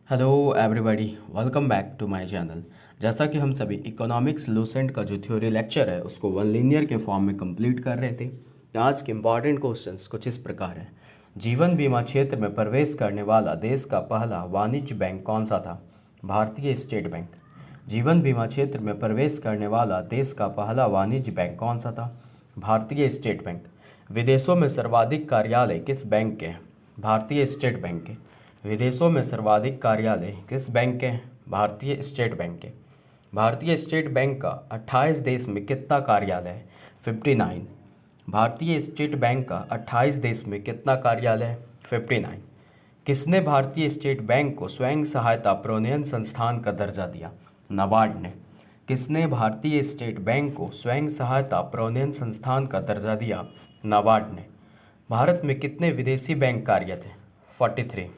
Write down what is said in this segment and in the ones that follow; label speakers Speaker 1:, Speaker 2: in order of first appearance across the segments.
Speaker 1: Hello everybody, welcome back to my channel. जैसा कि हम सभी इकोनॉमिक्स लूसेंट का जो थ्योरी लेक्चर है उसको वन लीनियर के फॉर्म में कंप्लीट कर रहे थे। तो आज के इंपॉर्टेंट क्वेश्चंस कुछ इस प्रकार हैं। जीवन बीमा क्षेत्र में प्रवेश करने वाला देश का पहला वाणिज्य बैंक कौन सा था? भारतीय स्टेट बैंक। जीवन बीमा क्षेत्र में प्रवेश करने वाला देश का पहला वाणिज्य बैंक कौन सा था? भारतीय स्टेट बैंक। विदेशों में सर्वाधिक कार्यालय किस बैंक के हैं? भारतीय स्टेट बैंक के। विदेशों में सर्वाधिक कार्यालय किस बैंक के हैं? भारतीय स्टेट बैंक के। भारतीय स्टेट बैंक का 28 देश में कितना कार्यालय है? 59। भारतीय स्टेट बैंक का 28 देश में कितना कार्यालय है? 59। किसने भारतीय स्टेट बैंक को स्वयं सहायता प्रोन्नयन संस्थान का दर्जा दिया? नाबार्ड ने। किसने भारतीय स्टेट बैंक को स्वयं सहायता प्रोन्नयन संस्थान का दर्जा दिया? नाबार्ड ने। भारत में कितने विदेशी बैंक कार्यरत हैं? 43।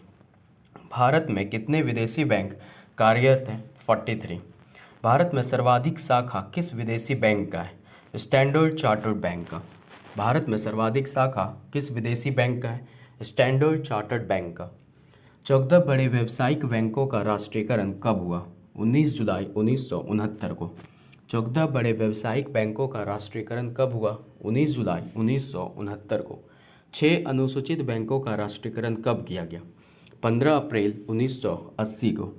Speaker 1: भारत में कितने विदेशी बैंक कार्यरत हैं? 43। भारत में सर्वाधिक शाखा किस विदेशी बैंक का है? स्टैंडर्ड चार्टर्ड बैंक का। भारत में सर्वाधिक शाखा किस विदेशी बैंक का है? स्टैंडर्ड चार्टर्ड बैंक का। 14 बड़े व्यावसायिक बैंकों का राष्ट्रीयकरण कब हुआ? 19 जुलाई 1969 को। 14 बड़े व्यावसायिक बैंकों का राष्ट्रीयकरण कब हुआ? 19 जुलाई 1969 को। 6 अनुसूचित बैंकों का राष्ट्रीयकरण कब किया गया? 15 अप्रैल 1980 को।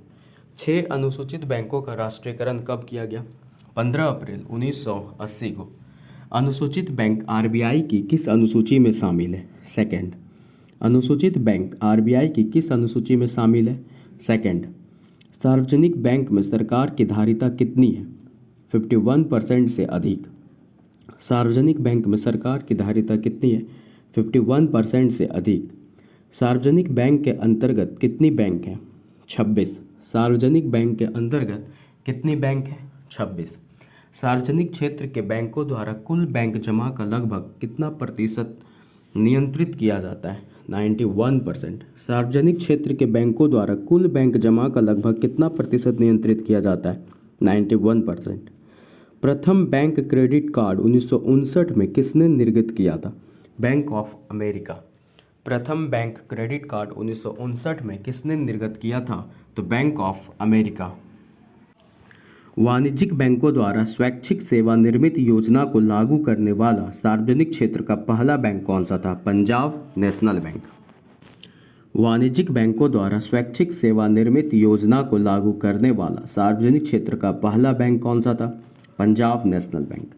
Speaker 1: 6 अनुसूचित बैंकों का राष्ट्रीयकरण कब किया गया? 15 अप्रैल 1980 को। अनुसूचित बैंक आरबीआई की किस अनुसूची में शामिल है? सेकंड। अनुसूचित बैंक आरबीआई की किस अनुसूची में शामिल है? सेकंड। सार्वजनिक बैंक में सरकार की धारिता कितनी है? 51% से अधिक। सार्वजनिक बैंक में सरकार की धारिता कितनी है? 51% से अधिक। सार्वजनिक बैंक के अंतर्गत कितनी बैंक हैं? 26। सार्वजनिक बैंक के अंतर्गत कितनी बैंक हैं? 26। सार्वजनिक क्षेत्र के बैंकों द्वारा कुल बैंक जमा का लगभग कितना प्रतिशत नियंत्रित किया जाता है? 91%। सार्वजनिक क्षेत्र के बैंकों द्वारा कुल बैंक जमा का लगभग कितना प्रतिशत नियंत्रित किया जाता है? 91%। प्रथम बैंक क्रेडिट कार्ड 1959 में किसने निर्गत किया था? Bank of America. प्रथम बैंक क्रेडिट कार्ड 1959 में किसने निर्गत किया था? तो बैंक ऑफ अमेरिका। वाणिज्यिक बैंकों द्वारा स्वैच्छिक सेवानिवृत्त योजना को लागू करने वाला सार्वजनिक क्षेत्र का पहला बैंक कौन सा था? Punjab national bank. वाणिज्यिक बैंकों द्वारा स्वैच्छिक सेवानिवृत्त योजना को लागू करने वाला सार्वजनिक क्षेत्र का पहला बैंक कौन सा था? Punjab national bank.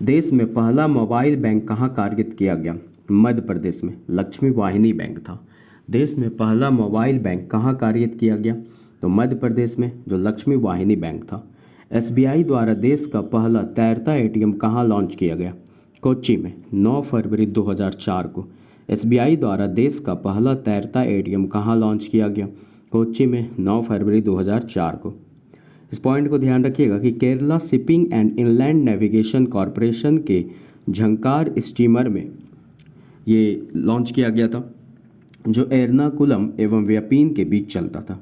Speaker 1: देश में पहला मोबाइल बैंक कहाँ कार्यरत किया गया? मध्य प्रदेश में लक्ष्मी वाहिनी बैंक था। देश में पहला मोबाइल बैंक कहाँ कार्यरत किया गया? तो मध्य प्रदेश में जो लक्ष्मी वाहिनी बैंक था। एसबीआई द्वारा देश का पहला तैरता एटीएम कहाँ लॉन्च किया गया? कोच्चि में 9 फरवरी 2004 को। एसबीआई द्वारा देश का पहला तैरता एटीएम कहाँ लॉन्च किया गया? कोच्चि में 9 फरवरी 2004 को। इस पॉइंट को ध्यान रखिएगा कि Kerala shipping and inland navigation corporation के झंकार स्टीमर में ये लॉन्च किया गया था, जो एर्नाकुलम एवं व्यापीन के बीच चलता था।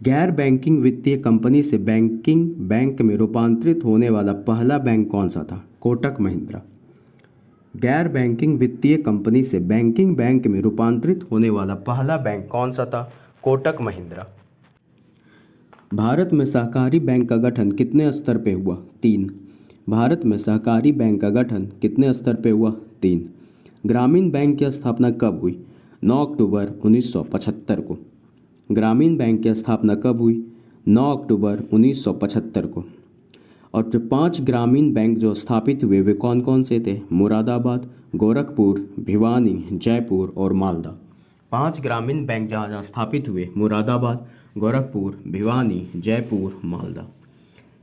Speaker 1: गैर बैंकिंग वित्तीय कंपनी से बैंकिंग बैंक में रूपांतरित होने वाला पहला बैंक कौन सा था? कोटक महिंद्रा। गैर बैंकिंग वित्तीय कंपनी से बैंकिंग बैंक में रूपांतरित होने वाला पहला बैंक कौन सा था? कोटक महिंद्रा। भारत में सहकारी बैंक का गठन कितने स्तर पे हुआ? 3। भारत में सहकारी बैंक का गठन कितने स्तर पे हुआ? 3। ग्रामीण बैंक की स्थापना कब हुई? 9 अक्टूबर 1975 को। ग्रामीण बैंक की स्थापना कब हुई? 9 अक्टूबर 1975 को। और जो 5 ग्रामीण बैंक जो स्थापित हुए वे कौन कौन से थे? मुरादाबाद, गोरखपुर, भिवानी, जयपुर और मालदा। 5 ग्रामीण बैंक जहाँ जहाँ स्थापित हुए, मुरादाबाद, गोरखपुर, भिवानी, जयपुर, मालदा।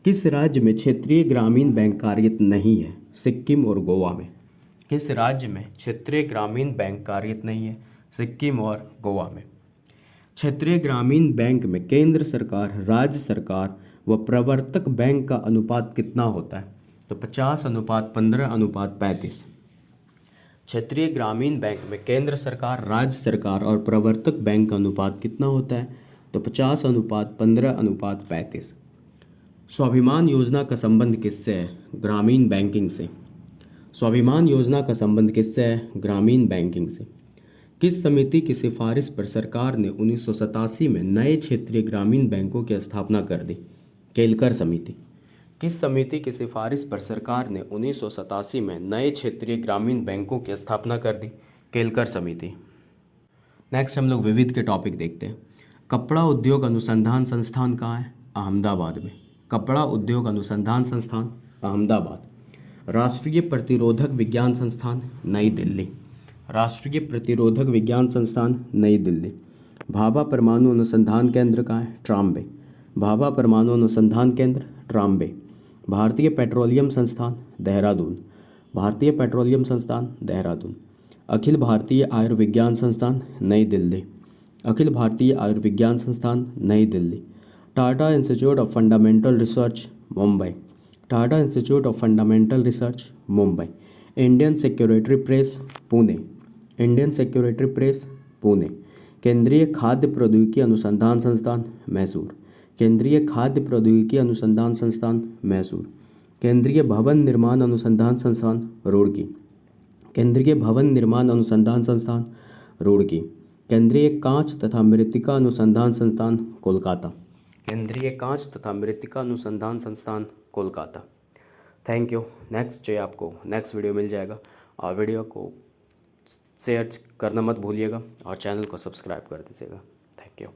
Speaker 1: किस राज्य में क्षेत्रीय ग्रामीण बैंक कार्यरत नहीं है? सिक्किम और गोवा में। किस राज्य में क्षेत्रीय ग्रामीण बैंक कार्यरत नहीं है? सिक्किम और गोवा में। क्षेत्रीय ग्रामीण बैंक में केंद्र सरकार, राज्य सरकार व प्रवर्तक बैंक का अनुपात कितना होता है? तो 50:15:35। क्षेत्रीय ग्रामीण बैंक में केंद्र सरकार, राज्य सरकार और प्रवर्तक बैंक का अनुपात कितना होता है? तो 50:15:35। स्वाभिमान योजना का संबंध किससे है? ग्रामीण बैंकिंग से। स्वाभिमान योजना का संबंध किससे है? ग्रामीण बैंकिंग से। किस समिति की सिफारिश पर सरकार ने 1987 में नए क्षेत्रीय ग्रामीण बैंकों की स्थापना कर दी? केलकर समिति। किस समिति की सिफारिश पर सरकार ने 1987 में नए क्षेत्रीय ग्रामीण बैंकों की स्थापना कर दी? केलकर समिति। नेक्स्ट हम लोग विविध के टॉपिक देखते हैं। कपड़ा उद्योग अनुसंधान संस्थान कहाँ है? अहमदाबाद में। कपड़ा उद्योग अनुसंधान संस्थान अहमदाबाद। राष्ट्रीय प्रतिरोधक विज्ञान संस्थान नई दिल्ली। राष्ट्रीय प्रतिरोधक विज्ञान संस्थान नई दिल्ली। भाभा परमाणु अनुसंधान केंद्र कहाँ है? ट्राम्बे। भाभा परमाणु अनुसंधान केंद्र ट्राम्बे। भारतीय पेट्रोलियम संस्थान देहरादून। भारतीय पेट्रोलियम संस्थान देहरादून। अखिल भारतीय आयुर्विज्ञान संस्थान नई दिल्ली। अखिल भारतीय आयुर्विज्ञान संस्थान नई Delhi. Tata institute of fundamental research Mumbai. Tata institute of fundamental research Mumbai. Indian security press Pune. Indian security press Pune. केंद्रीय खाद्य प्रौद्योगिकी अनुसंधान संस्थान मैसूर। केंद्रीय खाद्य प्रौद्योगिकी अनुसंधान संस्थान मैसूर। केंद्रीय भवन निर्माण अनुसंधान संस्थान रुड़की। केंद्रीय भवन निर्माण अनुसंधान संस्थान रुड़की। केंद्रीय कांच तथा मृत्तिका अनुसंधान संस्थान कोलकाता। केंद्रीय कांच तथा मृत्तिका अनुसंधान संस्थान कोलकाता। Thank you. नेक्स्ट जो है आपको नेक्स्ट वीडियो मिल जाएगा, और वीडियो को शेयर करना मत भूलिएगा और चैनल को सब्सक्राइब कर दीजिएगा। Thank you.